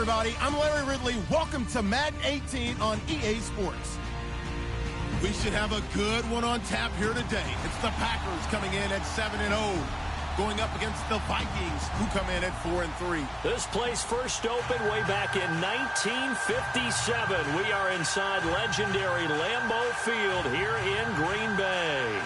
everybody. I'm Larry Ridley. Welcome to Madden 18 on EA Sports. We should have a good one on tap here today. It's the Packers coming in at 7-0, going up against the Vikings, who come in at 4-3. This place first opened way back in 1957. We are inside legendary Lambeau Field here in Green Bay.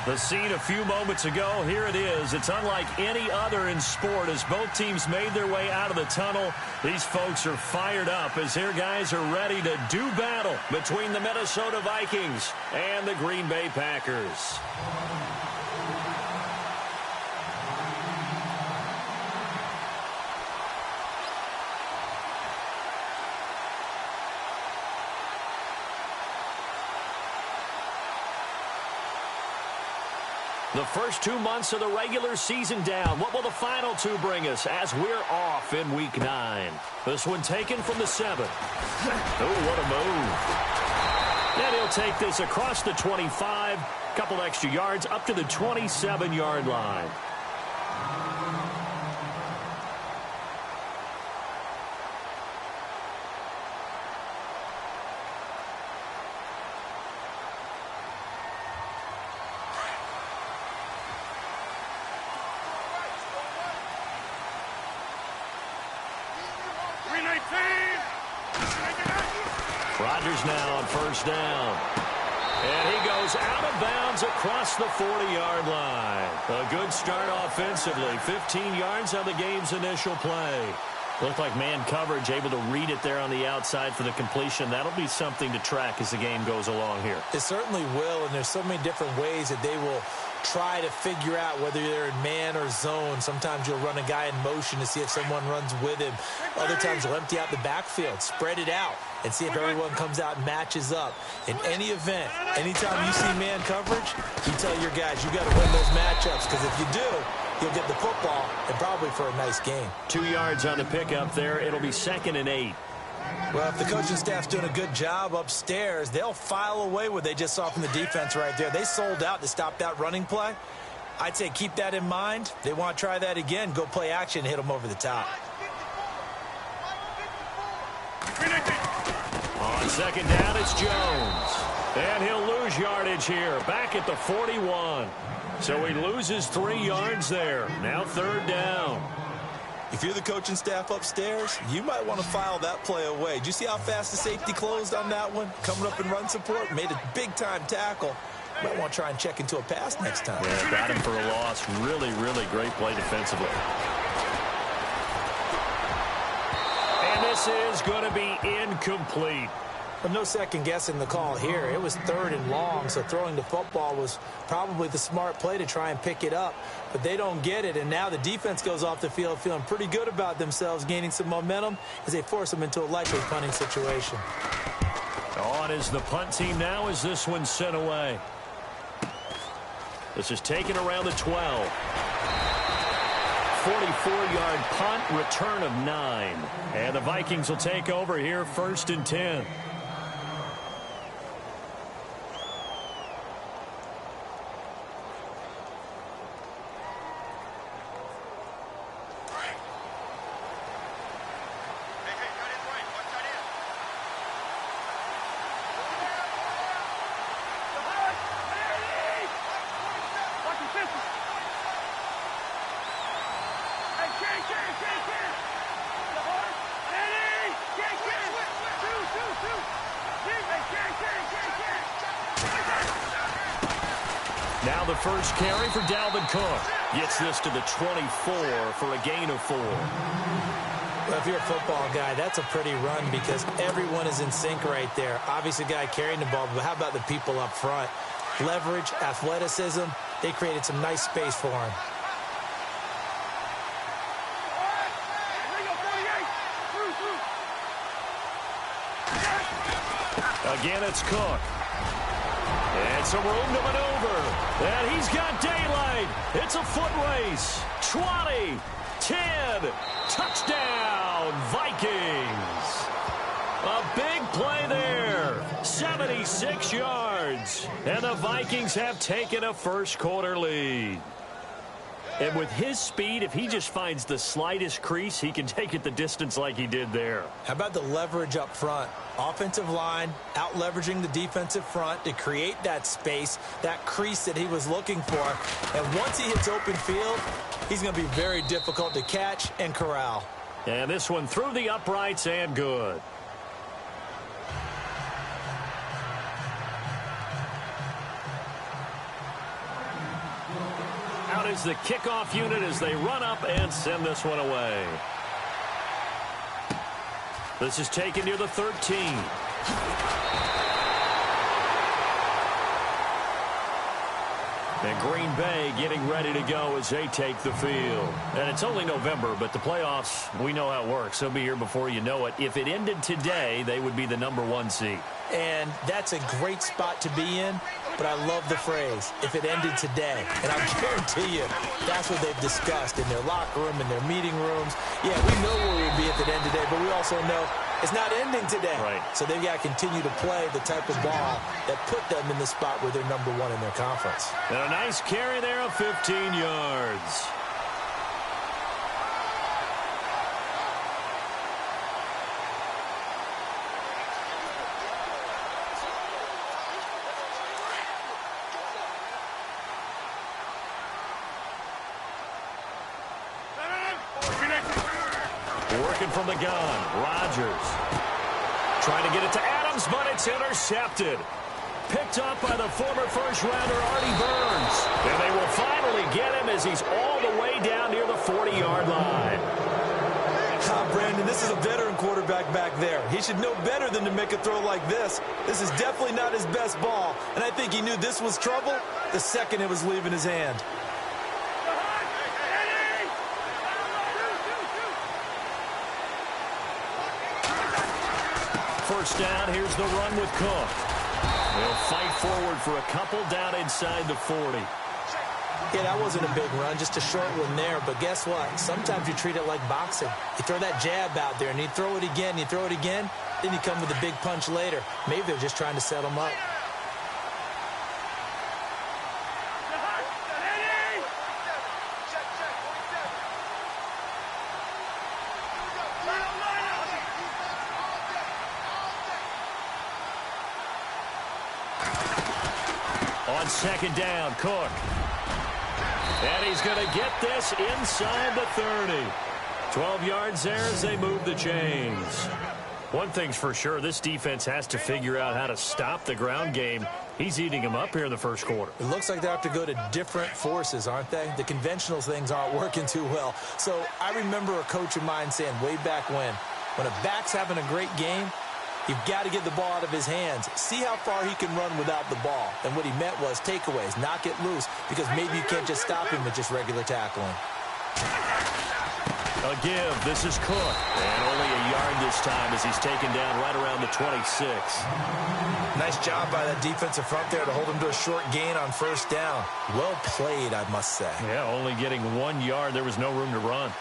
The scene a few moments ago, here it is. It's unlike any other in sport as both teams made their way out of the tunnel. These folks are fired up as their guys are ready to do battle between the Minnesota Vikings and the Green Bay Packers. The first 2 months of the regular season down. What will the final two bring us as we're off in Week 9? This one taken from the 7. Oh, what a move. And he'll take this across the 25. Couple extra yards up to the 27-yard line. Rodgers now on first down. And he goes out of bounds across the 40-yard line. A good start offensively. 15 yards on the game's initial play. Looked like man coverage, able to read it there on the outside for the completion. That'll be something to track as the game goes along here. It certainly will, and there's so many different ways that they will try to figure out whether they're in man or zone. Sometimes you'll run a guy in motion to see if someone runs with him. Other times you'll empty out the backfield, spread it out, and see if everyone comes out and matches up. In any event, anytime you see man coverage, you tell your guys you got to win those matchups, because if you do, you'll get the football and probably for a nice game. 2 yards on the pickup there. It'll be 2nd and 8. Well, if the coaching staff's doing a good job upstairs, they'll file away what they just saw from the defense right there. They sold out to stop that running play. I'd say keep that in mind. They want to try that again. Go play action and hit them over the top. On 2nd down, it's Jones. And he'll lose yardage here. Back at the 41. So he loses 3 yards there. Now 3rd down. If you're the coaching staff upstairs, you might want to file that play away. Do you see how fast the safety closed on that one? Coming up in run support, made a big-time tackle. You might want to try and check into a pass next time. Yeah, got him for a loss. Really, really great play defensively. And this is going to be incomplete. But no second guessing the call here. It was 3rd and long, so throwing the football was probably the smart play to try and pick it up. But they don't get it, and now the defense goes off the field feeling pretty good about themselves, gaining some momentum as they force them into a likely punting situation. On is the punt team now as this one's sent away. This is taken around the 12. 44-yard punt, return of 9. And the Vikings will take over here 1st and 10. Now the first carry for Dalvin Cook. Gets this to the 24 for a gain of 4. Well, if you're a football guy, that's a pretty run because everyone is in sync right there. Obviously, the guy carrying the ball, but how about the people up front? Leverage, athleticism, they created some nice space for him. Again, it's Cook. And some room to maneuver. And he's got daylight. It's a foot race. 20, 10, touchdown, Vikings. A big play there. 76 yards. And the Vikings have taken a first quarter lead. And with his speed, if he just finds the slightest crease, he can take it the distance like he did there. How about the leverage up front? Offensive line out-leveraging the defensive front to create that space, that crease that he was looking for. And once he hits open field, he's going to be very difficult to catch and corral. And this one through the uprights and good. Out is the kickoff unit as they run up and send this one away. This is taken near the 13. And Green Bay getting ready to go as they take the field. And it's only November, but the playoffs, we know how it works. They'll be here before you know it. If it ended today, they would be the #1 seed. And that's a great spot to be in, but I love the phrase, if it ended today. And I guarantee you, that's what they've discussed in their locker room, in their meeting rooms. Yeah, we know where we'd be if it ended today, but we also know it's not ending today. Right. So they've got to continue to play the type of ball that put them in the spot where they're #1 in their conference. And a nice carry there of 15 yards. Working from the gun, Rodgers. Trying to get it to Adams, but it's intercepted. Picked up by the former first-rounder Artie Burns. And they will finally get him as he's all the way down near the 40-yard line. Brandon, this is a veteran quarterback back there. He should know better than to make a throw like this. This is definitely not his best ball, and I think he knew this was trouble the second it was leaving his hand. First down, here's the run with Cook. They'll fight forward for a couple down inside the 40. Yeah, that wasn't a big run, just a short one there. But guess what? Sometimes you treat it like boxing. You throw that jab out there, and you throw it again, then you come with a big punch later. Maybe they're just trying to set him up. On second down, Cook. And he's going to get this inside the 30. 12 yards there as they move the chains. One thing's for sure, this defense has to figure out how to stop the ground game. He's eating them up here in the first quarter. It looks like they have to go to different forces, aren't they? The conventional things aren't working too well. So I remember a coach of mine saying way back when a back's having a great game, you've got to get the ball out of his hands. See how far he can run without the ball. And what he meant was takeaways, knock it loose, because maybe you can't just stop him with just regular tackling. A give. This is Cook. And only a yard this time as he's taken down right around the 26. Nice job by that defensive front there to hold him to a short gain on first down. Well played, I must say. Yeah, only getting 1 yard. There was no room to run.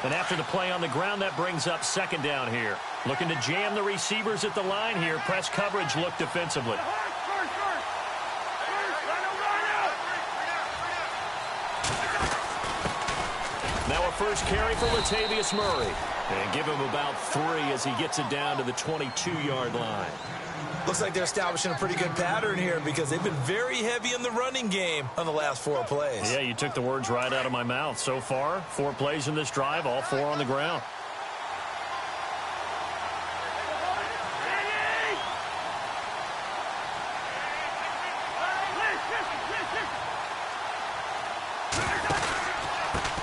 And after the play on the ground, that brings up second down here. Looking to jam the receivers at the line here. Press coverage look defensively. Now a first carry for Latavius Murray. And give him about 3 as he gets it down to the 22-yard line. Looks like they're establishing a pretty good pattern here because they've been very heavy in the running game on the last 4 plays. Yeah, you took the words right out of my mouth. So far, 4 plays in this drive, all 4 on the ground.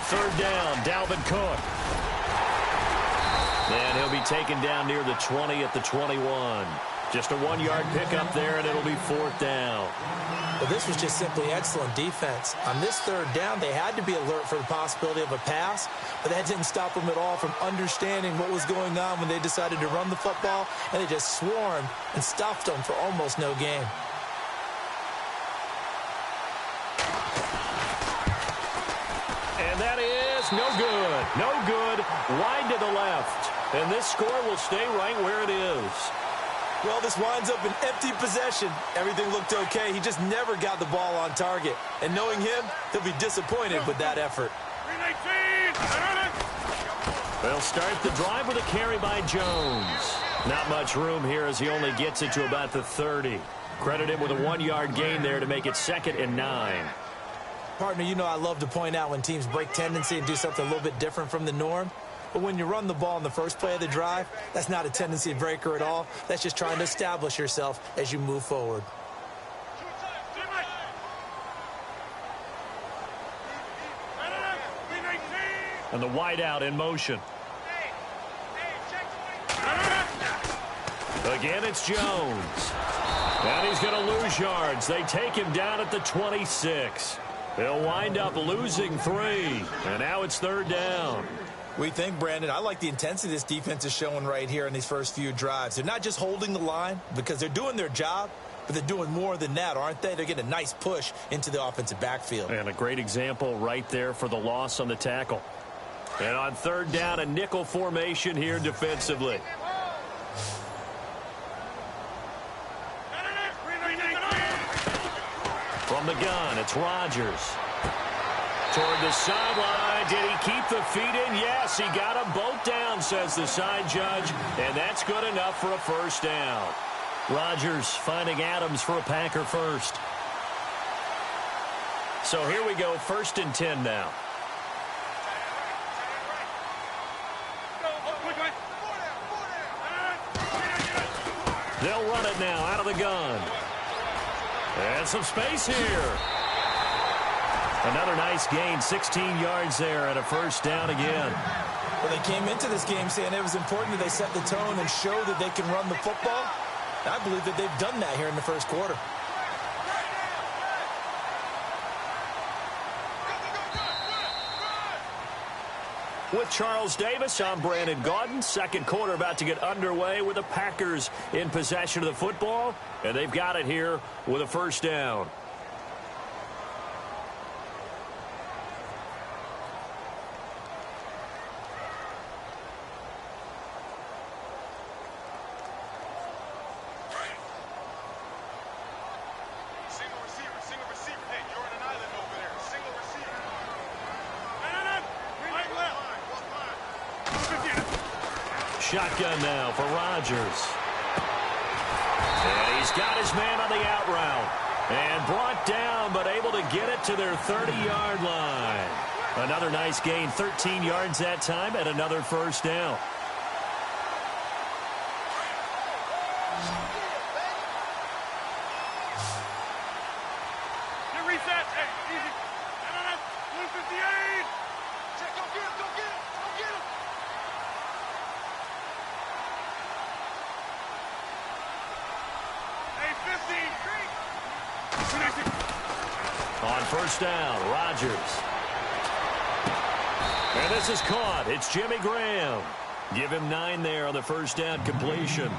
Third down, Dalvin Cook. And he'll be taken down near the 20 at the 21. Just a 1-yard pickup there, and it'll be 4th down. Well, this was just simply excellent defense. On this third down, they had to be alert for the possibility of a pass, but that didn't stop them at all from understanding what was going on when they decided to run the football, and they just swarmed and stuffed them for almost no gain. And that is no good. No good. Wide to the left. And this score will stay right where it is. Well, this winds up an empty possession. Everything looked okay. He just never got the ball on target. And knowing him, he'll be disappointed with that effort. They'll start the drive with a carry by Jones. Not much room here as he only gets it to about the 30. Credit him with a 1-yard gain there to make it 2nd and 9. Partner, you know I love to point out when teams break tendency and do something a little bit different from the norm. But when you run the ball in the first play of the drive, that's not a tendency breaker at all. That's just trying to establish yourself as you move forward. And the wideout in motion. Again, it's Jones. And he's going to lose yards. They take him down at the 26. They'll wind up losing 3. And now it's 3rd down. We think, Brandon, I like the intensity this defense is showing right here in these first few drives. They're not just holding the line because they're doing their job, but they're doing more than that, aren't they? They're getting a nice push into the offensive backfield. And a great example right there for the loss on the tackle. And on 3rd down, a nickel formation here defensively. From the gun, it's Rodgers. Toward the sideline. Did he keep the feet in? Yes, he got them both down, says the side judge. And that's good enough for a 1st down. Rodgers finding Adams for a Packer first. So here we go, 1st and 10 now. They'll run it now out of the gun. And some space here. Another nice gain, 16 yards there and a 1st down again. Well, they came into this game saying it was important that they set the tone and show that they can run the football. I believe that they've done that here in the 1st quarter. With Charles Davis, I'm Brandon Gaudin. 2nd quarter about to get underway with the Packers in possession of the football. And they've got it here with a 1st down. Shotgun now for Rodgers. And he's got his man on the out route. And brought down, but able to get it to their 30-yard line. Another nice gain, 13 yards that time, and another 1st down. Reset. Hey, easy. Blue 58. Check, go get him, go get him, go get him. On 1st down, Rodgers. And this is caught. It's Jimmy Graham. Give him 9 there on the 1st down completion.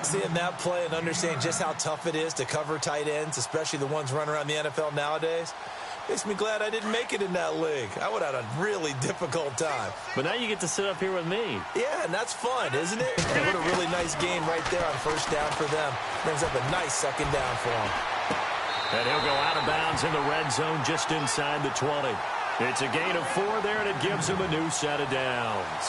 Seeing that play and understanding just how tough it is to cover tight ends, especially the ones running around the NFL nowadays, makes me glad I didn't make it in that league. I would have had a really difficult time. But now you get to sit up here with me. Yeah, and that's fun, isn't it? And what a really nice game right there on 1st down for them. Brings up a nice 2nd down for them. And he'll go out of bounds in the red zone just inside the 20. It's a gain of 4 there, and it gives him a new set of downs.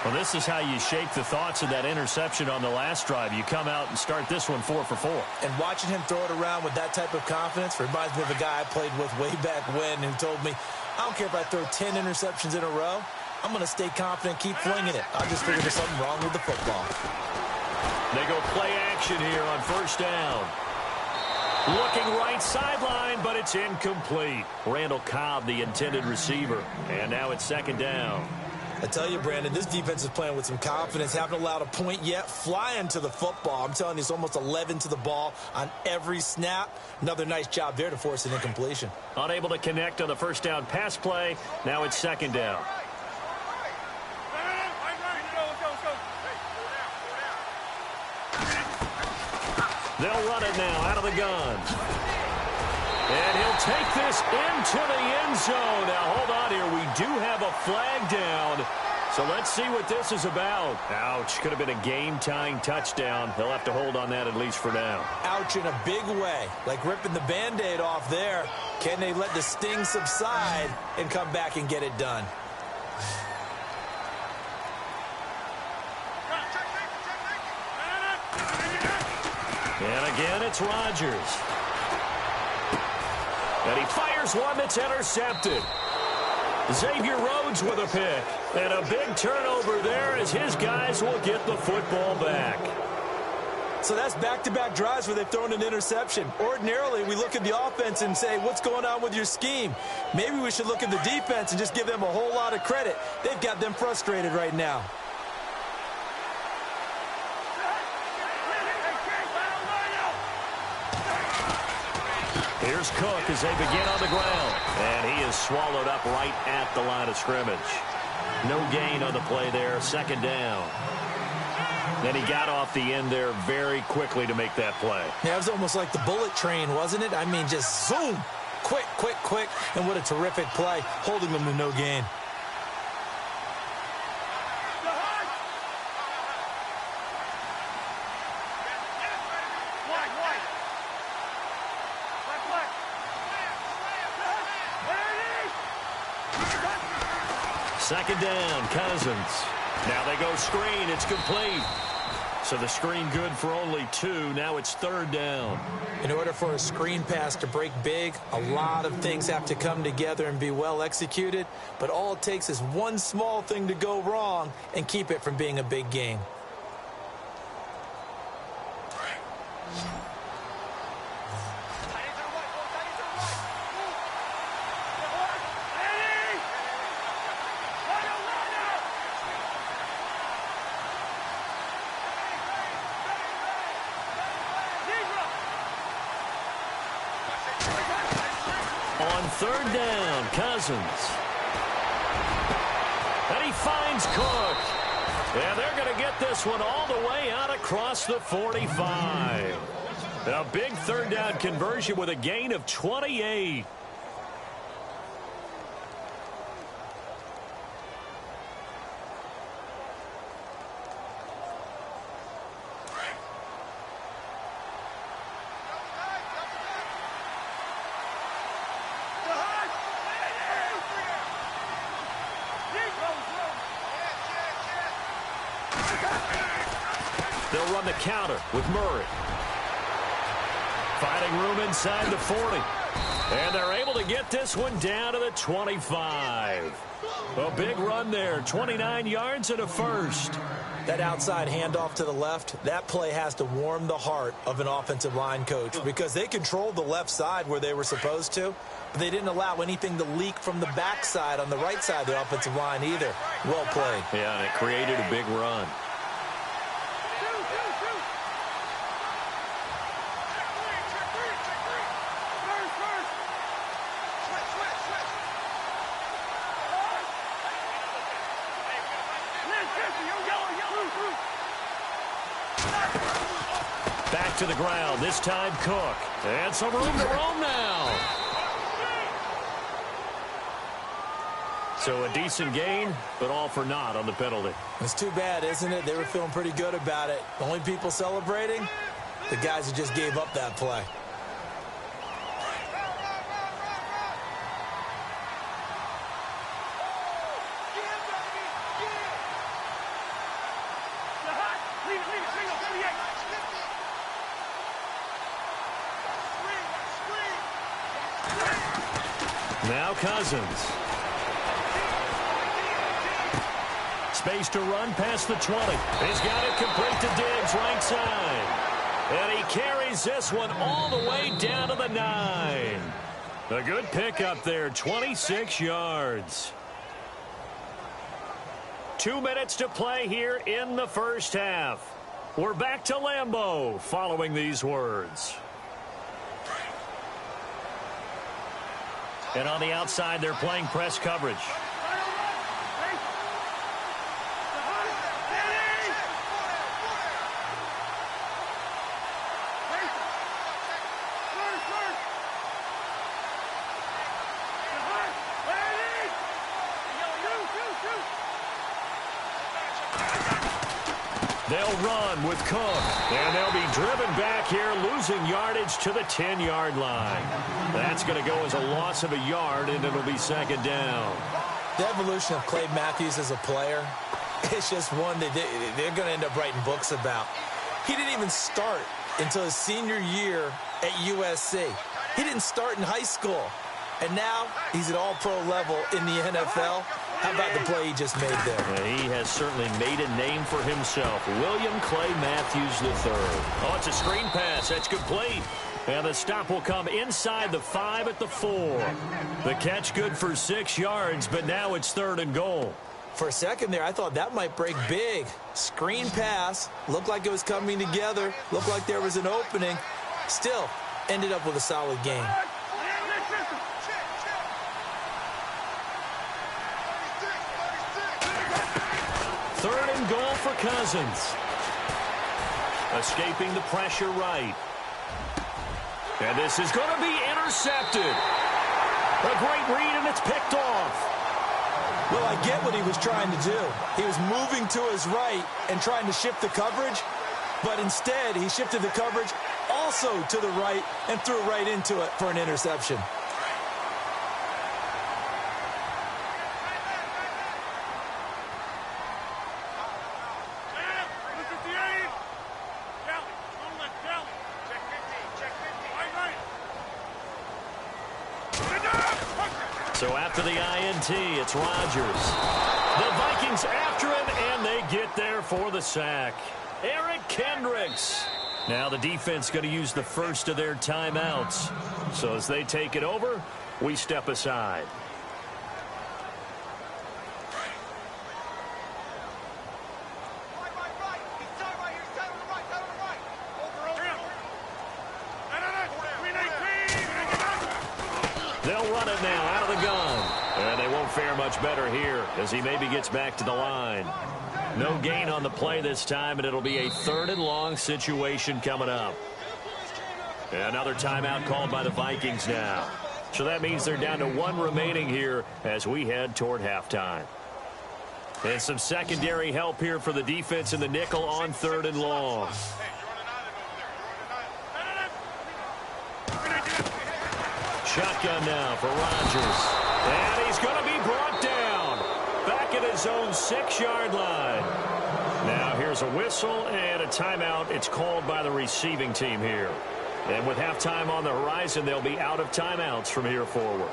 Well, this is how you shake the thoughts of that interception on the last drive. You come out and start this one 4 for 4. And watching him throw it around with that type of confidence reminds me of a guy I played with way back when who told me, I don't care if I throw 10 interceptions in a row. I'm going to stay confident, keep flinging it. I just figured there's something wrong with the football. They go play action here on 1st down. Looking right sideline, but it's incomplete. Randall Cobb, the intended receiver. And now it's 2nd down. I tell you, Brandon, this defense is playing with some confidence. Haven't allowed a point yet. Flying to the football. I'm telling you, it's almost 11 to the ball on every snap. Another nice job there to force an incompletion. Unable to connect on the 1st down pass play. Now it's 2nd down. They'll run it now out of the gun. And he'll take this into the end zone. Now, hold on here. We do have a flag down. So let's see what this is about. Ouch. Could have been a game-tying touchdown. He'll have to hold on that at least for now. Ouch in a big way. Like ripping the Band-Aid off there. Can they let the sting subside and come back and get it done? And again, it's Rodgers. And he fires one that's intercepted. Xavier Rhodes with a pick. And a big turnover there as his guys will get the football back. So that's back-to-back drives where they've thrown an interception. Ordinarily, we look at the offense and say, what's going on with your scheme? Maybe we should look at the defense and just give them a whole lot of credit. They've got them frustrated right now. Here's Cook as they begin on the ground. And he is swallowed up right at the line of scrimmage. No gain on the play there. Second down. Then he got off the end there very quickly to make that play. Yeah, it was almost like the bullet train, wasn't it? I mean, just zoom. Quick, quick, quick. And what a terrific play, holding them to no gain. Second down, Cousins. Now they go screen. It's complete. So the screen good for only 2. Now it's third down. In order for a screen pass to break big, a lot of things have to come together and be well executed. But all it takes is one small thing to go wrong and keep it from being a big game. On third down, Cousins. And he finds Cook. And they're going to get this one all the way out across the 45. A big third down conversion with a gain of 28. They'll run the counter with Murray. Finding room inside the 40. And they're able to get this one down to the 25. A big run there, 29 yards and a first. That outside handoff to the left, that play has to warm the heart of an offensive line coach because they controlled the left side where they were supposed to, but they didn't allow anything to leak from the backside on the right side of the offensive line either. Well played. Yeah, and it created a big run. Back to the ground, this time Cook. And some room to roam now. So a decent gain, but all for naught on the penalty. It's too bad, isn't it? They were feeling pretty good about it. The only people celebrating, the guys who just gave up that play. Now Cousins. Space to run past the 20. He's got it complete to Diggs, right side. And he carries this one all the way down to the 9. A good pickup there, 26 yards. 2 minutes to play here in the first half. We're back to Lambeau following these words. And on the outside, they're playing press coverage. They'll run with Cook, and they'll be driven back here, losing yardage to the 10-yard line. That's going to go as a loss of a yard, and it'll be second down. The evolution of Clay Matthews as a player, it's just one that they're going to end up writing books about. He didn't even start until his senior year at USC. He didn't start in high school. And now he's at all-pro level in the NFL. How about the play he just made there? Yeah, he has certainly made a name for himself. William Clay Matthews III. Oh, it's a screen pass. That's complete. And the stop will come inside the 5 at the 4. The catch good for 6 yards, but now it's 3rd and goal. For a second there, I thought that might break big. Screen pass. Looked like it was coming together. Looked like there was an opening. Still, ended up with a solid game. Third and goal for Cousins. Escaping the pressure right. And this is going to be intercepted. A great read, and it's picked off. Well, I get what he was trying to do. He was moving to his right and trying to shift the coverage, but instead he shifted the coverage also to the right and threw right into it for an interception. So after the INT, it's Rodgers. The Vikings after him, and they get there for the sack. Eric Kendricks. Now the defense going to use the first of their timeouts. So as they take it over, we step aside. They'll run it now out of the gun. And they won't fare much better here as he maybe gets back to the line. No gain on the play this time, and it'll be a 3rd and long situation coming up. Another timeout called by the Vikings now. So that means they're down to 1 remaining here as we head toward halftime. And some secondary help here for the defense in the nickel on 3rd and long. Shotgun now for Rodgers. And he's going to be brought down. Back at his own 6-yard line. Now here's a whistle and a timeout. It's called by the receiving team here. And with halftime on the horizon, they'll be out of timeouts from here forward.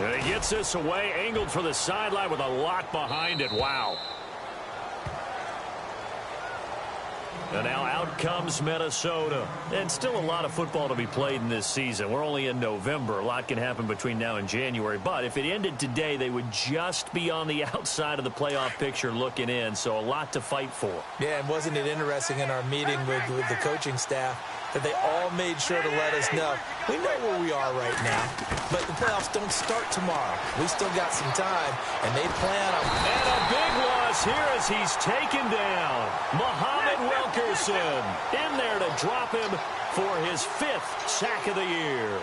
And he gets this away, angled for the sideline with a lot behind it. Wow. And now out comes Minnesota. And still a lot of football to be played in this season. We're only in November. A lot can happen between now and January. But if it ended today, they would just be on the outside of the playoff picture looking in. So a lot to fight for. Yeah, and wasn't it interesting in our meeting with the coaching staff that they all made sure to let us know, we know where we are right now, but the playoffs don't start tomorrow. We still got some time, and they plan on... And a big loss here as he's taken down. Muhammad Wilkerson in there to drop him for his 5th sack of the year.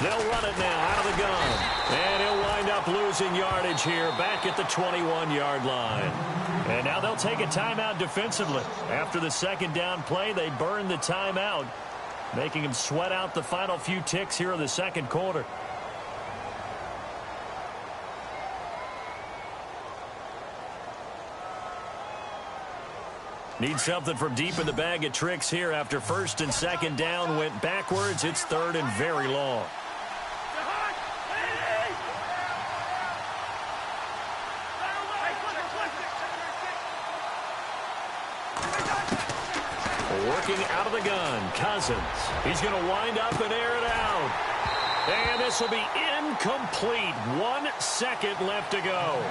They'll run it now out of the gun. And he'll wind up losing yardage here back at the 21-yard line. And now they'll take a timeout defensively. After the second down play, they burn the timeout, making him sweat out the final few ticks here in the second quarter. Need something from deep in the bag of tricks here after 1st and 2nd down went backwards. It's 3rd and very long. Working out of the gun, Cousins. He's going to wind up and air it out. And this will be incomplete. 1 second left to go.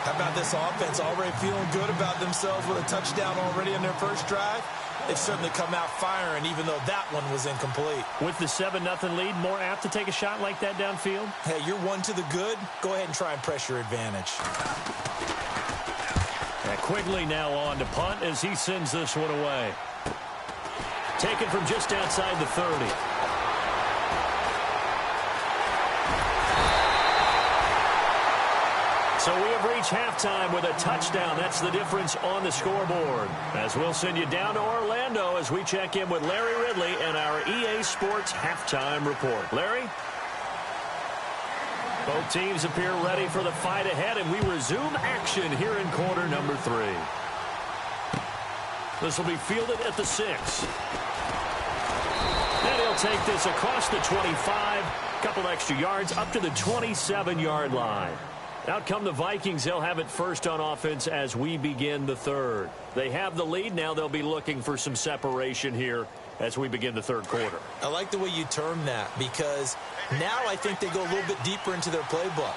How about this offense already feeling good about themselves with a touchdown already in their first drive? they've certainly come out firing, even though that one was incomplete. With the 7-0 lead, more apt to take a shot like that downfield? Hey, you're one to the good. Go ahead and try and press your advantage. Quigley now on to punt as he sends this one away. Taken from just outside the 30. So we have reached halftime with a touchdown. That's the difference on the scoreboard. As we'll send you down to Orlando as we check in with Larry Ridley and our EA Sports halftime report. Larry? Both teams appear ready for the fight ahead, and we resume action here in quarter number 3. This will be fielded at the 6. And he'll take this across the 25, couple extra yards up to the 27-yard line. Out come the Vikings. They'll have it first on offense as we begin the third. They have the lead. Now they'll be looking for some separation here as we begin the third quarter. I like the way you term that, because now I think they go a little bit deeper into their playbook.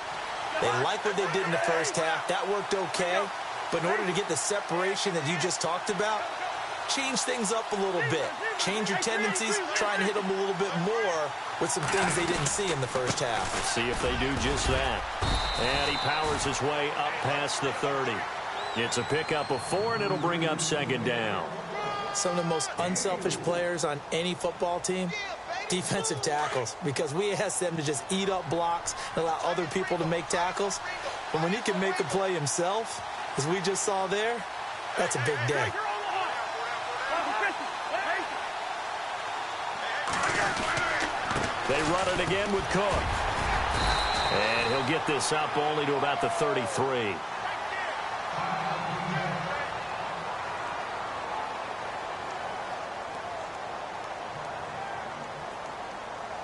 They like what they did in the first half. That worked okay. But in order to get the separation that you just talked about, change things up a little bit. Change your tendencies. Try and hit them a little bit more with some things they didn't see in the first half. Let's see if they do just that. And he powers his way up past the 30. It's a pickup of 4, and it'll bring up second down. Some of the most unselfish players on any football team, defensive tackles, because we ask them to just eat up blocks and allow other people to make tackles. But when he can make a play himself, as we just saw there, that's a big day. They run it again with Cook. And he'll get this up only to about the 33.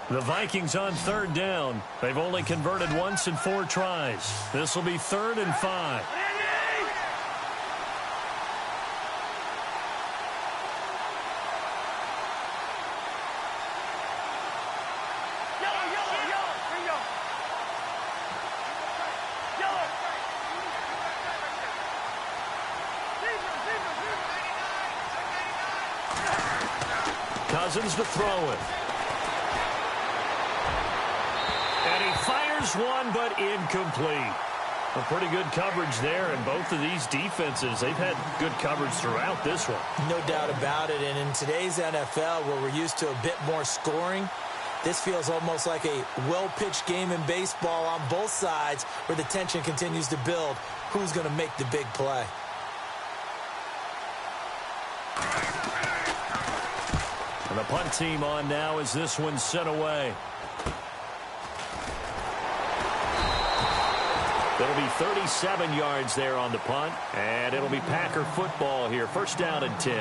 The Vikings on third down. They've only converted once in 4 tries. This will be 3rd and 5. Cousins to throw it. And he fires one, but incomplete. A pretty good coverage there, and both of these defenses, they've had good coverage throughout this one. No doubt about it, and in today's NFL, where we're used to a bit more scoring, this feels almost like a well-pitched game in baseball on both sides where the tension continues to build. Who's going to make the big play? And the punt team on now as this one's sent away. It'll be 37 yards there on the punt, and it'll be Packer football here. First down and 10.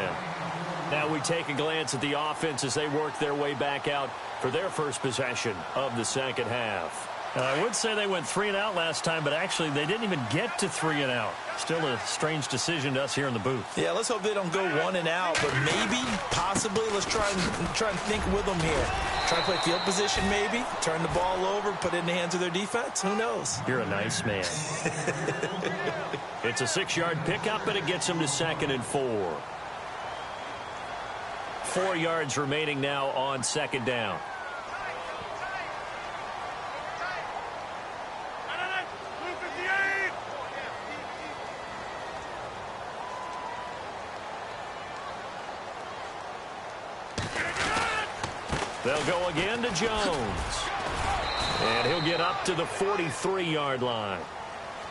Now we take a glance at the offense as they work their way back out for their first possession of the second half. I would say they went 3 and out last time, but actually they didn't even get to 3 and out. Still a strange decision to us here in the booth. Yeah, let's hope they don't go 1 and out, but maybe, possibly, let's try and think with them here. Try and play field position maybe, turn the ball over, put it in the hands of their defense. Who knows? You're a nice man. It's a 6-yard pickup, and it gets them to 2nd and 4. 4 yards remaining now on second down. They'll go again to Jones. And he'll get up to the 43-yard line.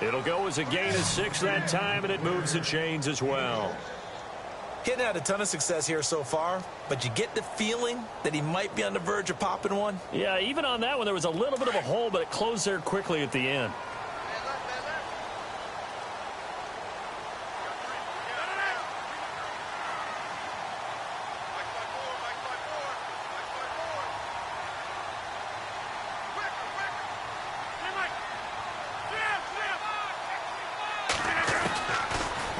It'll go as a gain of 6 that time, and it moves the chains as well. Getting had a ton of success here so far, but you get the feeling that he might be on the verge of popping one. Yeah, even on that one, there was a little bit of a hole, but it closed there quickly at the end.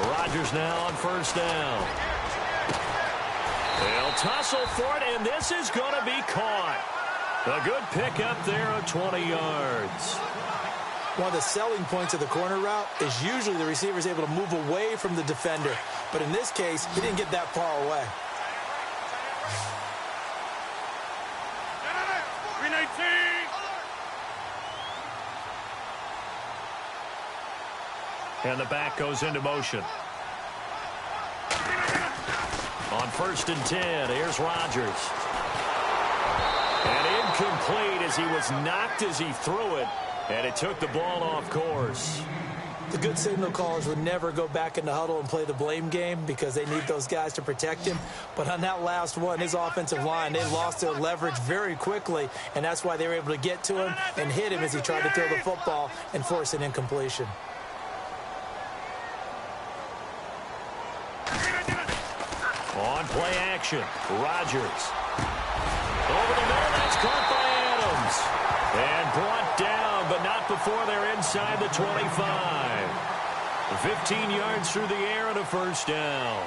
Rodgers now on first down. They'll tussle for it, and this is going to be caught. A good pickup there of 20 yards. One of the selling points of the corner route is usually the receiver is able to move away from the defender. But in this case, he didn't get that far away. And the back goes into motion. On 1st and 10, here's Rodgers. And incomplete as he was knocked as he threw it, and it took the ball off course. The good signal callers would never go back in the huddle and play the blame game because they need those guys to protect him. But on that last one, his offensive line, they lost their leverage very quickly, and that's why they were able to get to him and hit him as he tried to throw the football and force an incompletion. On play action, Rodgers. Over the middle, that's caught by Adams. And brought down, but not before they're inside the 25. 15 yards through the air and a first down.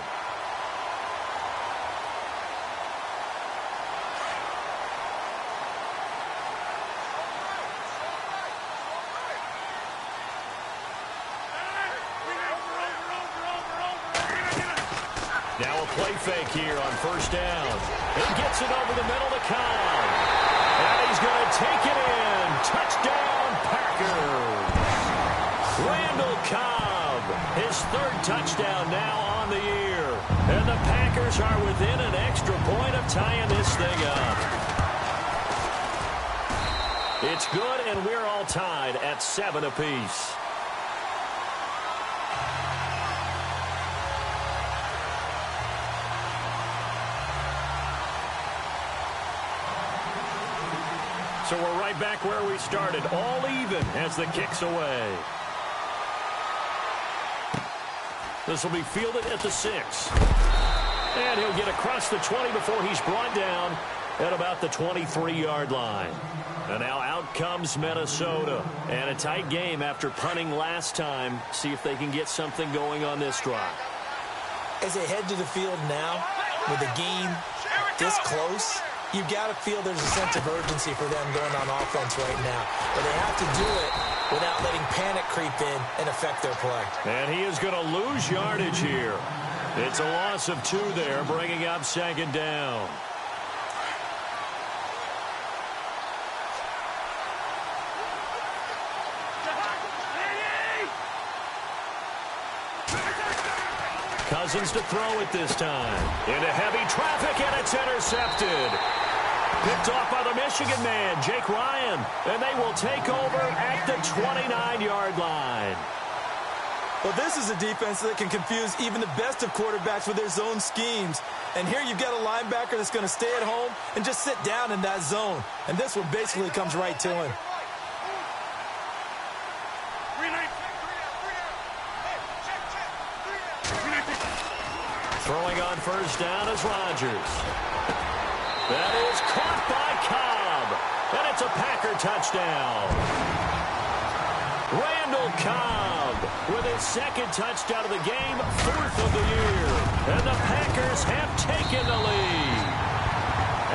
Now a play fake here on 1st down. He gets it over the middle to Cobb. And he's going to take it in. Touchdown, Packers. Randall Cobb, his 3rd touchdown now on the year. And the Packers are within an extra point of tying this thing up. It's good, and we're all tied at 7 apiece. So we're right back where we started, all even as the kick's away. This will be fielded at the 6. And he'll get across the 20 before he's brought down at about the 23-yard line. And now out comes Minnesota. And a tight game after punting last time. See if they can get something going on this drive. As they head to the field now, with the game this close, you've got to feel there's a sense of urgency for them going on offense right now. But they have to do it without letting panic creep in and affect their play. And he is going to lose yardage here. It's a loss of 2 there, bringing up 2nd down. Cousins to throw it this time. Into heavy traffic, and it's intercepted. Picked off by the Michigan man, Jake Ryan. And they will take over at the 29-yard line. Well, this is a defense that can confuse even the best of quarterbacks with their zone schemes. And here you've got a linebacker that's going to stay at home and just sit down in that zone. And this one basically comes right to him. Throwing on 1st down is Rodgers. That is caught by Cobb. And it's a Packer touchdown. Randall Cobb with his 2nd touchdown of the game, 4th of the year. And the Packers have taken the lead.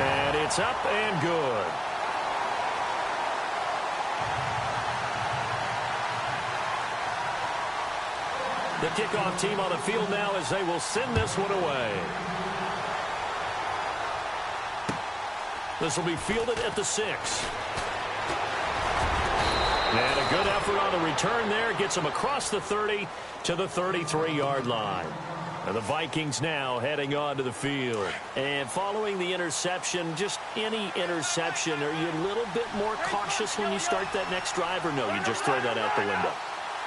And it's up and good. The kickoff team on the field now as they will send this one away. This will be fielded at the 6. And a good effort on the return there. Gets him across the 30 to the 33-yard line. And the Vikings now heading on to the field. And following the interception, just any interception, are you a little bit more cautious when you start that next drive, or no, you just throw that out the window?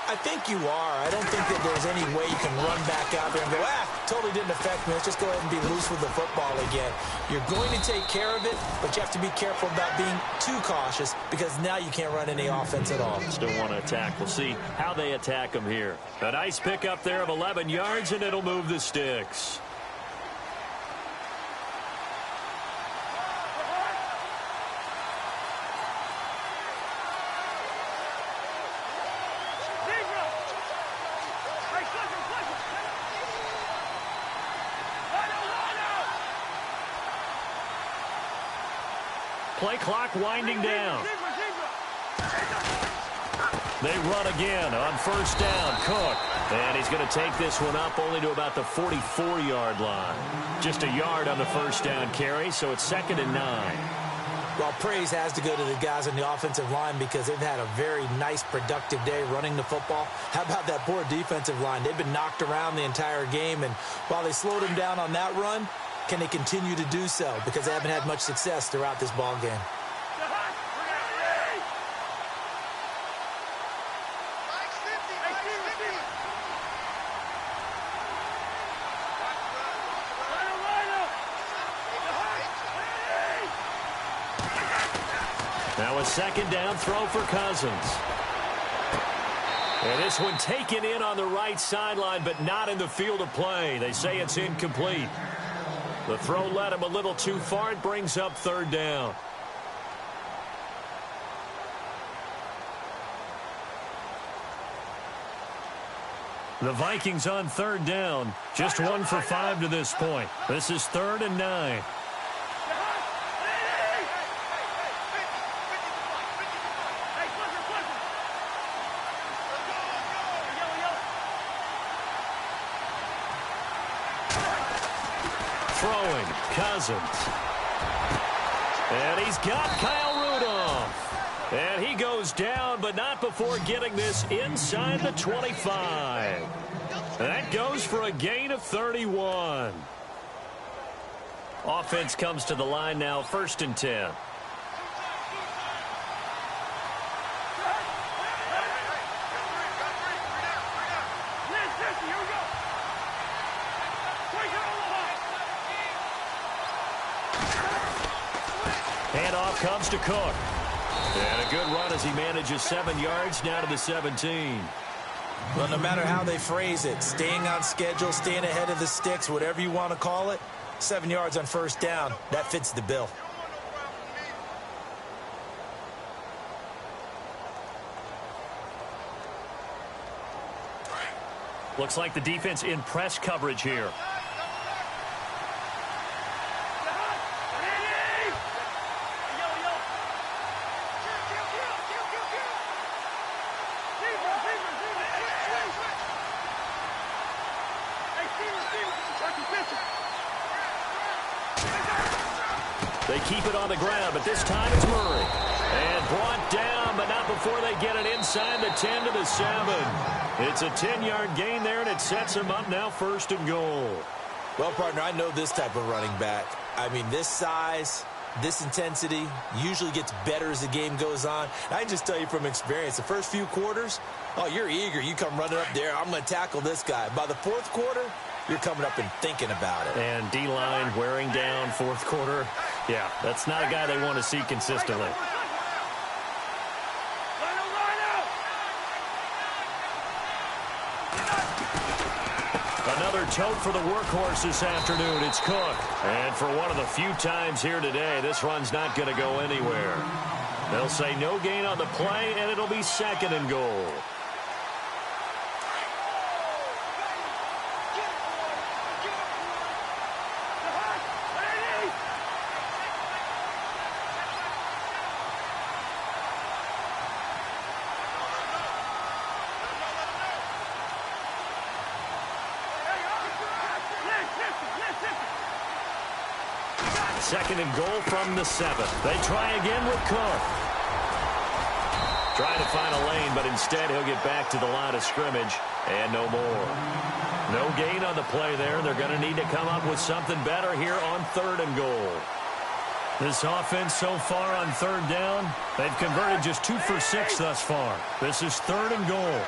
I think you are. I don't think that there's any way you can run back out there and go, totally didn't affect me. Let's just go ahead and be loose with the football again. You're going to take care of it, but you have to be careful about being too cautious because now you can't run any offense at all. Still want to attack. We'll see how they attack them here. A nice pickup there of 11 yards, and it'll move the sticks. Play clock winding down. They run again on first down. Cook. And he's going to take this one up only to about the 44-yard line. Just a yard on the first down carry, so it's 2nd and 9. Well, praise has to go to the guys on the offensive line because they've had a very nice, productive day running the football. How about that poor defensive line? They've been knocked around the entire game, and while they slowed them down on that run, can they continue to do so? Because they haven't had much success throughout this ball game. Now a 2nd down throw for Cousins. And this one taken in on the right sideline, but not in the field of play. They say it's incomplete. The throw led him a little too far. It brings up 3rd down. The Vikings on 3rd down. Just 1 for 5 to this point. This is 3rd and 9. Throwing, Cousins. And he's got Kyle Rudolph. And he goes down, but not before getting this inside the 25. That goes for a gain of 31. Offense comes to the line now, 1st and 10. Handoff comes to Cook. And a good run as he manages 7 yards down to the 17. Well, no matter how they phrase it, staying on schedule, staying ahead of the sticks, whatever you want to call it, 7 yards on first down, that fits the bill. Looks like the defense in press coverage here. They keep it on the ground, but this time it's Murray. And brought down, but not before they get it inside the 10 to the 7. It's a 10-yard gain there, and it sets them up now 1st and goal. Well, partner, I know this type of running back. I mean, this size, this intensity usually gets better as the game goes on. I can just tell you from experience, the first few quarters, oh, you're eager. You come running up there, I'm going to tackle this guy. By the 4th quarter, you're coming up and thinking about it. And D-line wearing down 4th quarter. Yeah, that's not a guy they want to see consistently. Another tote for the workhorse this afternoon. It's Cook. And for one of the few times here today, this run's not going to go anywhere. They'll say no gain on the play, and it'll be 2nd and goal. Second and goal from the 7. They try again with Cook. Trying to find a lane, but instead he'll get back to the line of scrimmage and no more. No gain on the play there. They're going to need to come up with something better here on 3rd and goal. This offense so far on 3rd down, they've converted just 2 for 6 thus far. This is 3rd and goal.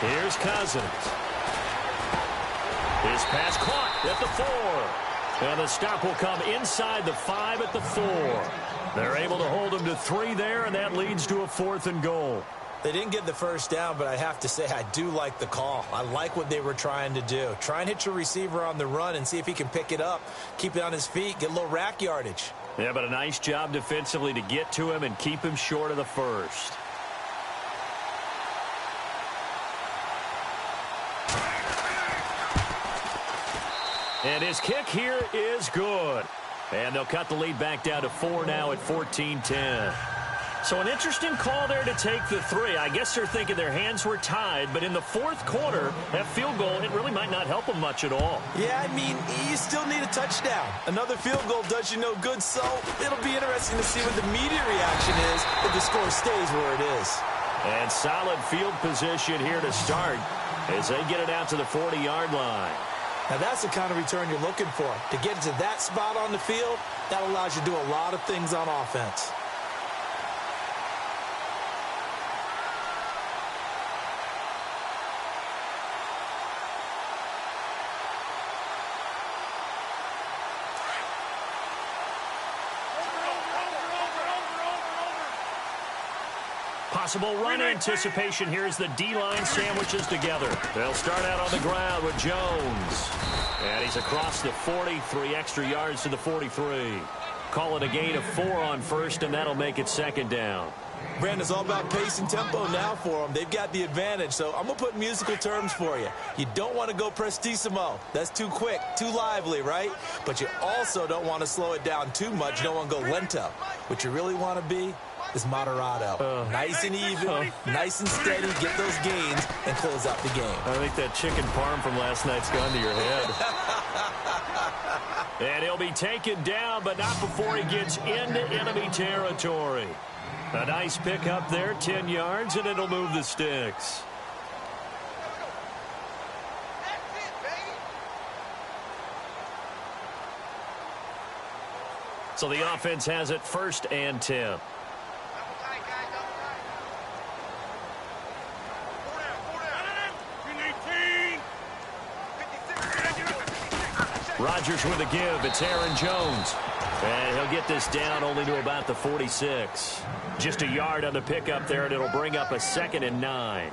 Here's Cousins. His pass caught at the 4. And the stop will come inside the 5 at the 4. They're able to hold him to 3 there, and that leads to a 4th and goal. They didn't get the first down, but I have to say I do like the call. I like what they were trying to do. Try and hit your receiver on the run and see if he can pick it up, keep it on his feet, get a little rack yardage. Yeah, but a nice job defensively to get to him and keep him short of the first. And his kick here is good. And they'll cut the lead back down to 4 now at 14-10. So an interesting call there to take the 3. I guess they're thinking their hands were tied, but in the fourth quarter, that field goal, it really might not help them much at all. Yeah, I mean, you still need a touchdown. Another field goal does you no good, so it'll be interesting to see what the media reaction is if the score stays where it is. And solid field position here to start as they get it out to the 40-yard line. Now, that's the kind of return you're looking for. To get to that spot on the field, that allows you to do a lot of things on offense. Possible run anticipation here as the D-line sandwiches together. They'll start out on the ground with Jones. And he's across the 40, 3 extra yards to the 43. Call it a gain of 4 on first, and that'll make it second down. Brandon, it's all about pace and tempo now for them. They've got the advantage, so I'm going to put musical terms for you. You don't want to go prestissimo. That's too quick, too lively, right? But you also don't want to slow it down too much. You don't want to go lento. What you really want to be is moderato. Nice and even, nice and steady, get those gains, and close out the game. I think that chicken parm from last night's gone to your head. And he'll be taken down, but not before he gets into enemy territory. A nice pickup there, 10 yards, and it'll move the sticks. So the offense has it 1st and 10. Rodgers with a give. It's Aaron Jones. And he'll get this down only to about the 46. Just a yard on the pickup there, and it'll bring up a 2nd and 9.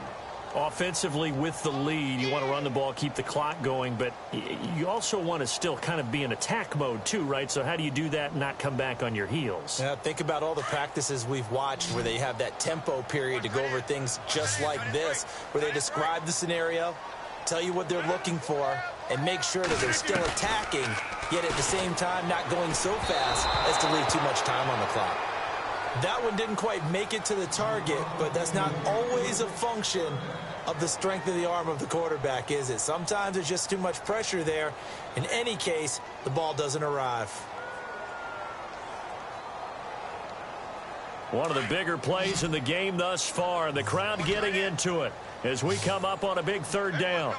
Offensively with the lead, you want to run the ball, keep the clock going, but you also want to still kind of be in attack mode too, right? So how do you do that and not come back on your heels? Yeah, think about all the practices we've watched where they have that tempo period to go over things just like this, where they describe the scenario, tell you what they're looking for, and make sure that they're still attacking, yet at the same time not going so fast as to leave too much time on the clock. That one didn't quite make it to the target, but that's not always a function of the strength of the arm of the quarterback, is it? Sometimes there's just too much pressure there. In any case, the ball doesn't arrive. One of the bigger plays in the game thus far, and the crowd getting into it as we come up on a big 3rd down.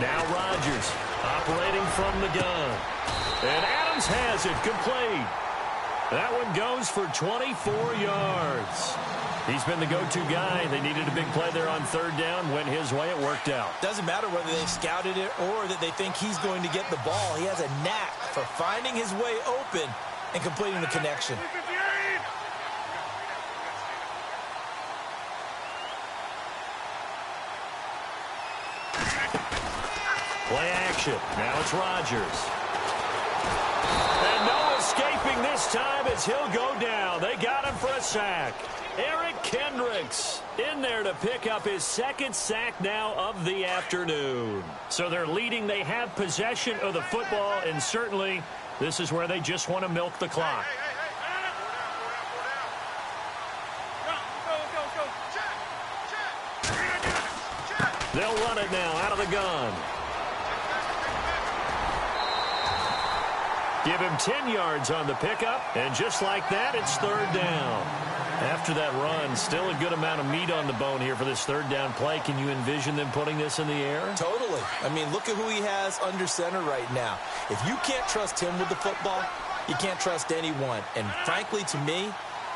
Now Rodgers operating from the gun. And Adams has it complete. That one goes for 24 yards. He's been the go-to guy. They needed a big play there on 3rd down. Went his way. It worked out. Doesn't matter whether they've scouted it or that they think he's going to get the ball. He has a knack for finding his way open and completing the connection. Play action. Now it's Rodgers. And no escaping this time as he'll go down. They got him for a sack. Eric Kendricks in there to pick up his 2nd sack now of the afternoon. So they're leading. They have possession of the football, and certainly this is where they just want to milk the clock. They'll run it now out of the gun. Give him 10 yards on the pickup, and just like that, it's 3rd down. After that run, still a good amount of meat on the bone here for this 3rd down play. Can you envision them putting this in the air? Totally. I mean, look at who he has under center right now. If you can't trust him with the football, you can't trust anyone. And frankly, to me,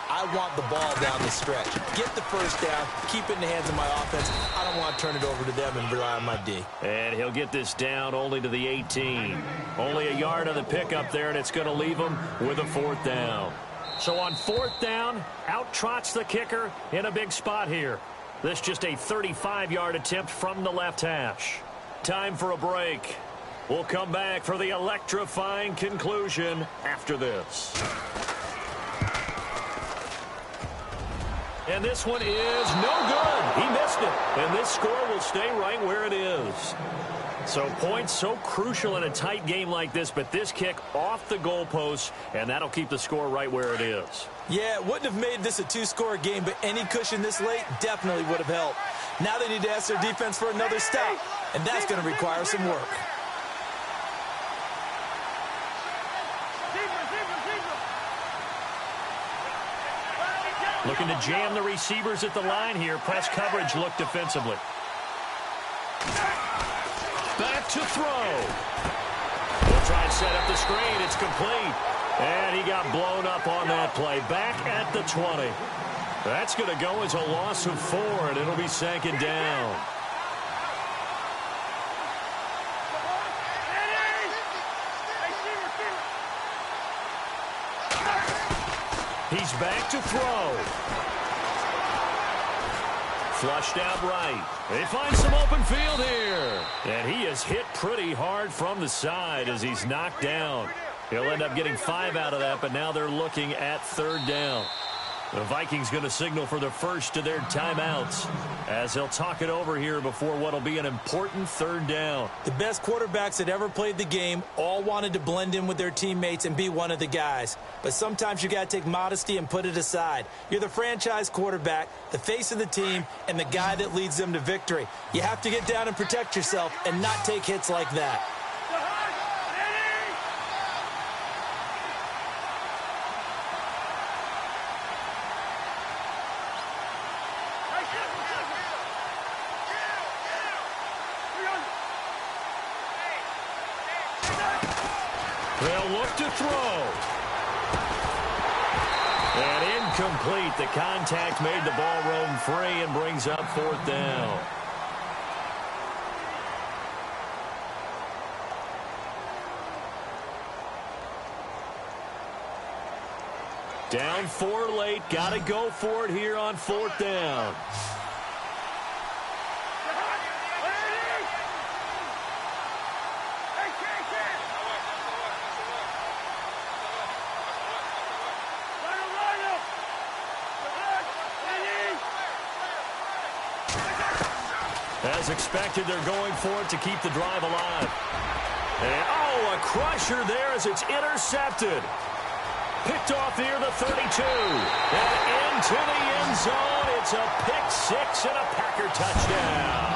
I want the ball down the stretch. Get the 1st down, keep it in the hands of my offense. I don't want to turn it over to them and rely on my D. And he'll get this down only to the 18. Only a yard on the pickup there, and it's going to leave him with a 4th down. So on 4th down, out trots the kicker in a big spot here. This just a 35-yard attempt from the left hash. Time for a break. We'll come back for the electrifying conclusion after this. And this one is no good. He missed it. And this score will stay right where it is. So points so crucial in a tight game like this, but this kick off the goalpost, and that'll keep the score right where it is. Yeah, it wouldn't have made this a two-score game, but any cushion this late definitely would have helped. Now they need to ask their defense for another stop, and that's going to require some work. Looking to jam the receivers at the line here. Press coverage look defensively. Back to throw. He'll try and set up the screen. It's complete. And he got blown up on that play. Back at the 20. That's going to go as a loss of 4, and it'll be second down. He's back to throw. Flushed out right. They find some open field here. And he is hit pretty hard from the side as he's knocked down. He'll end up getting 5 out of that, but now they're looking at third down. The Vikings going to signal for the first of their timeouts as they'll talk it over here before what will be an important third down. The best quarterbacks that ever played the game all wanted to blend in with their teammates and be one of the guys. But sometimes you got to take modesty and put it aside. You're the franchise quarterback, the face of the team, and the guy that leads them to victory. You have to get down and protect yourself and not take hits like that. They'll look to throw. And incomplete. The contact made the ball roam free and brings up fourth down. Down 4 late. Got to go for it here on fourth down. As expected, they're going for it to keep the drive alive. And, oh, a crusher there as it's intercepted. Picked off near the 32. And into the end zone. It's a pick 6 and a Packer touchdown.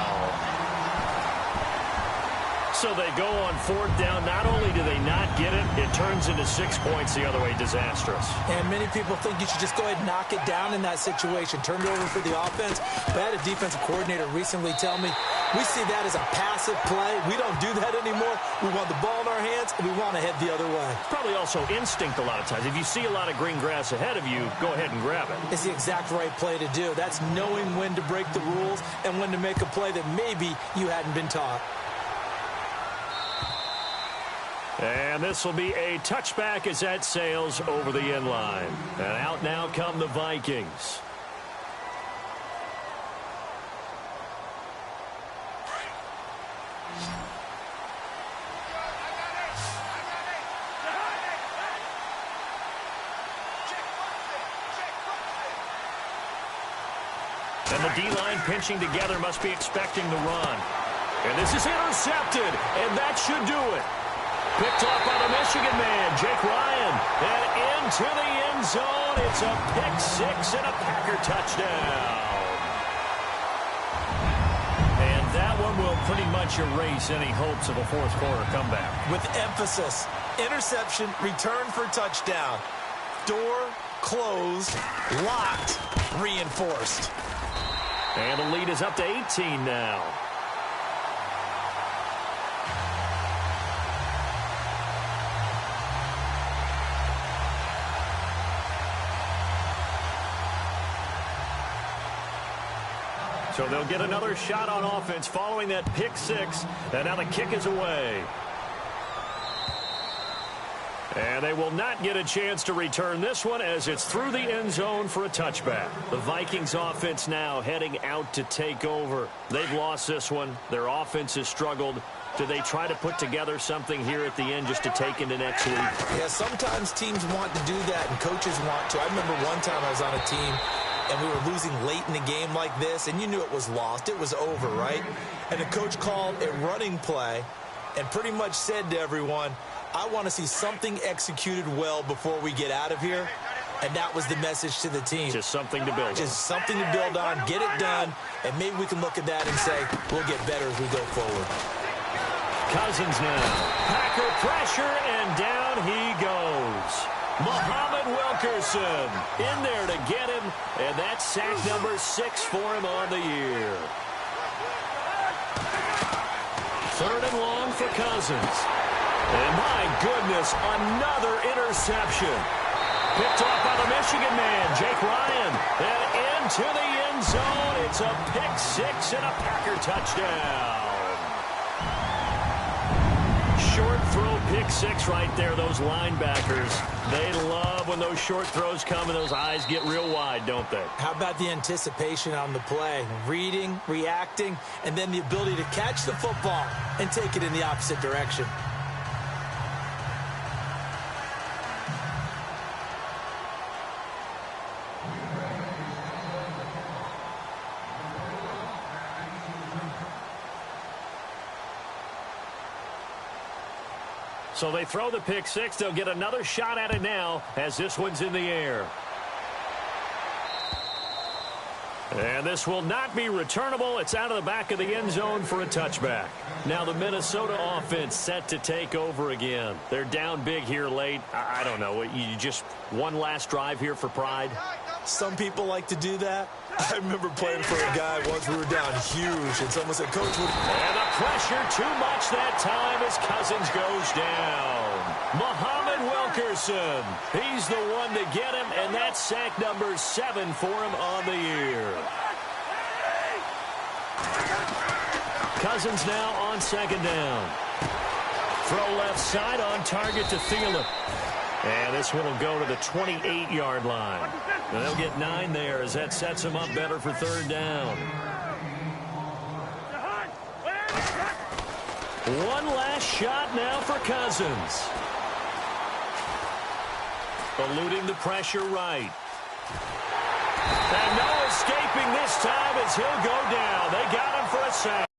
So they go on fourth down. Not only do they not get it, it turns into 6 points the other way. Disastrous. And many people think you should just go ahead and knock it down in that situation. Turn it over for the offense. But I had a defensive coordinator recently tell me, we see that as a passive play. We don't do that anymore. We want the ball in our hands, and we want to head the other way. Probably also instinct a lot of times. If you see a lot of green grass ahead of you, go ahead and grab it. It's the exact right play to do. That's knowing when to break the rules and when to make a play that maybe you hadn't been taught. And this will be a touchback as that sails over the end line. And out now come the Vikings. And the D-line pinching together must be expecting the run. And this is intercepted, and that should do it. Picked off by the Michigan man, Jake Ryan. And into the end zone. It's a pick 6 and a Packer touchdown. And that one will pretty much erase any hopes of a fourth quarter comeback. With emphasis, interception, return for touchdown. Door closed, locked, reinforced. And the lead is up to 18 now. So they'll get another shot on offense following that pick 6. And now the kick is away. And they will not get a chance to return this one as it's through the end zone for a touchback. The Vikings offense now heading out to take over. They've lost this one. Their offense has struggled. Do they try to put together something here at the end just to take into next week? Yeah, sometimes teams want to do that and coaches want to. I remember one time I was on a team and we were losing late in the game like this, and you knew it was lost, it was over, right? And the coach called a running play and pretty much said to everyone, I want to see something executed well before we get out of here. And that was the message to the team. Just something to build on. Just something to build on, get it done, and maybe we can look at that and say, we'll get better as we go forward. Cousins now. Packer pressure, and down he goes. Muhammad Wilkerson in there to get him, and that's sack number 6 for him on the year. 3rd and long for Cousins. And my goodness, another interception. Picked off by the Michigan man, Jake Ryan. And into the end zone. It's a pick 6 and a Packer touchdown. Short throw pick 6 right there. Those linebackers, they love when those short throws come and those eyes get real wide, don't they? How about the anticipation on the play? Reading, reacting, and then the ability to catch the football and take it in the opposite direction. So they throw the pick 6. They'll get another shot at it now as this one's in the air. And this will not be returnable. It's out of the back of the end zone for a touchback. Now the Minnesota offense set to take over again. They're down big here late. I don't know. You just one last drive here for pride? Some people like to do that. I remember playing for a guy once we were down huge, and someone said, Coach, would... And the pressure too much that time as Cousins goes down. Muhammad Wilkerson, he's the one to get him, and that's sack number 7 for him on the year. Cousins now on 2nd down. Throw left side on target to Thielen. And this one will go to the 28-yard line. And they'll get 9 there as that sets them up better for 3rd down. One last shot now for Cousins. Eluding the pressure right. And no escaping this time as he'll go down. They got him for a sack.